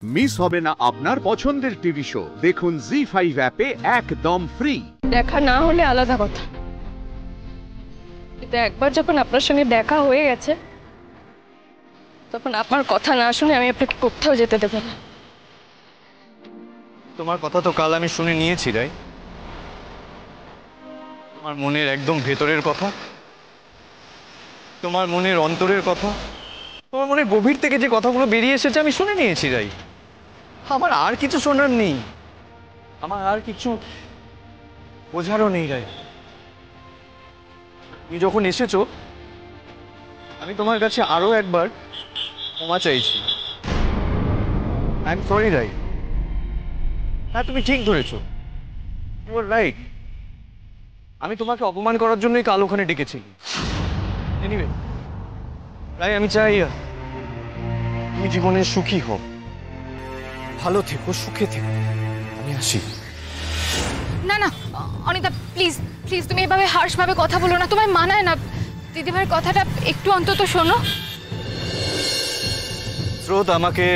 Miss হবে না আপনার পছন্দের টিভি শো। দেখুন জি5 অ্যাপে একদম ফ্রি। দেখা না হলে আলাদা কথা, কিন্তু একবার যখন আপনার সঙ্গে দেখা হয়ে গেছে তখন আপনার কথা না শুনে আমি আপনাকে কোথাও যেতে দেব না। তোমার কথা তো কাল আমি শুনে নিয়েছি রাই। তোমার মনের একদম ভেতরের কথা, তোমার মনের অন্তরের কথা, তোমার মনের গভীর থেকে যে কথাগুলো বেরিয়ে এসেছে আমি শুনে নিয়েছি রাই। আমার আর কিছু শোনার নেই, আমার আর কিছু বোঝারও নেই রাই। তুমি যখন এসেছো আমি তোমার কাছে আরো একবার ক্ষমা চাইছি। আই এম সরি রাই। হ্যাঁ, তুমি ঠিক ধরেছো, ইউ আর রাইট। আমি তোমাকে অপমান করার জন্যই কাল ওখানে ডেকেছি। এনিওয়ে রাই, আমি চাই তুমি জীবনে সুখী হও, ভালো থেকো, সুখে থেকো। আমি আসি। না না অনিতা, প্লিজ প্লিজ তুমি এভাবে হার্শভাবে কথা বলো না, তোমায় মানায় না। দিদিভাইয়ের কথাটা একটু অন্তত শোনো। স্রোত, আমাকে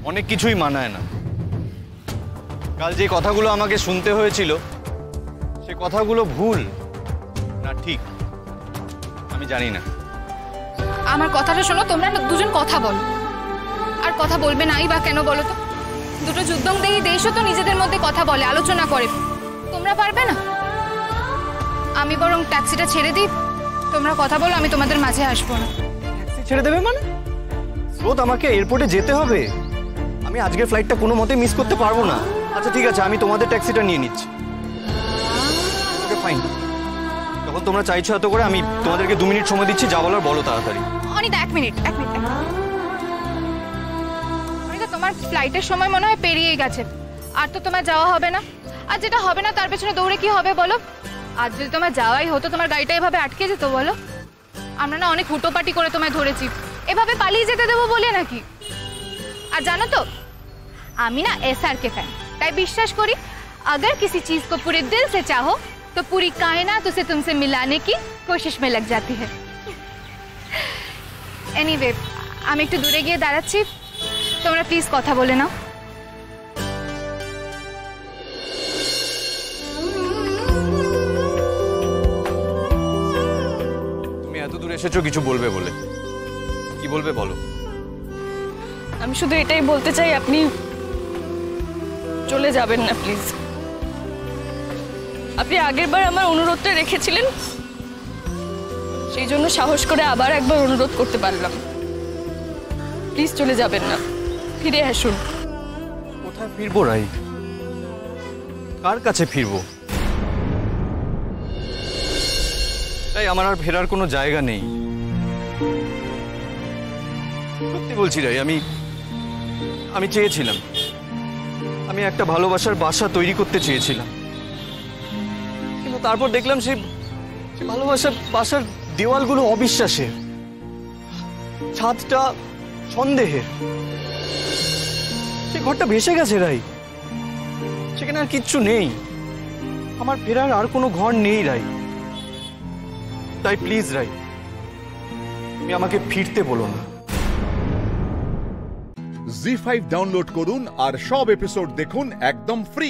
অনেক কিছুই মানায় না। কাল যে কথাগুলো আমাকে শুনতে হয়েছিল সে কথাগুলো ভুল না ঠিক আমি জানি না। আমার কথাটা শোনো, তোমরা দুজন কথা বলো। আর কথা বলবে নাই বা কেন বলো তো? দুটো যুদ্ধংদেহী দেশও তো নিজেদের মধ্যে কথা বলে, আলোচনা করে। তোমরা পারবে না? আমি বরং ট্যাক্সিটা ছেড়ে দিই, তোমরা কথা বলো, আমি তোমাদের মাঝে আসবো না। ট্যাক্সি ছেড়ে দেবে মানে? স্রোত, আমাকে এয়ারপোর্টে যেতে হবে। আমি আজকের ফ্লাইটটা কোনো মতে মিস করতে পারবো না। আচ্ছা ঠিক আছে, আমি তোমাদের ট্যাক্সিটা নিয়ে নিচ্ছি। Okay fine. তখন তোমরা চাইছো এত করে, আমি তোমাদেরকে 2 মিনিট সময় দিচ্ছি, যা বলার বলো তাড়াতাড়ি। অনিতা এক মিনিট। অনিতা, তোমার ফ্লাইটের সময় মনে হয় পেরিয়ে গেছে, আর তো তোমার যাওয়া হবে না। আর যেটা হবে না তার পেছনে দৌড়ে কি হবে বলো? আর যদি তোমার যাওয়াই হতো, তোমার গাড়িটা এভাবে আটকে যেত বলো? আমরা না অনেক হুটোপাটি করে তোমায় ধরেছি, এভাবে পালিয়ে যেতে দেবো বলে নাকি? আর জানো তো, আমি না SR के फैन, তাই বিশ্বাস করি अगर किसी चीज को पूरे दिल से चाहो तो पूरी कायनात उसे तुमसे मिलाने की कोशिश में लग जाती है। एनीवे, আমি একটু দূরে গিয়ে দাঁড়াচ্ছি, তোমরা প্লিজ কথা বলে নাও। তুমি এত দূর এসেছো কিছু বলবে বলে, কি বলবে বলো? আমি শুধু এটাই বলতে চাই, আপনি চলে যাবেন না প্লিজ। আপনি আগেরবার আমার অনুরোধটা রেখেছিলেন, সেই জন্য সাহস করে আবার একবার অনুরোধ করতে পারলাম। প্লিজ চলে যাবেন না, ফিরে আসুন। কোথায় ফিরবো রাই? কার কাছে ফিরবো? তাই আমার আর ফেরার কোনো জায়গা নেই। সত্যি বলছি রাই, আমি চেয়েছিলাম, আমি একটা ভালোবাসার বাসা তৈরি করতে চেয়েছিলাম, কিন্তু তারপর দেখলাম সে ভালোবাসার বাসার দেওয়ালগুলো অবিশ্বাসের, ছাদটা সন্দেহের। সে ঘরটা ভেসে গেছে রাই, সেখানে আর কিচ্ছু নেই। আমার ফেরার আর কোনো ঘর নেই রাই। তাই প্লিজ রাই, তুমি আমাকে ফিরতে বলো না। জি5 ডাউনলোড করুন আর সব এপিসোড দেখুন একদম ফ্রি।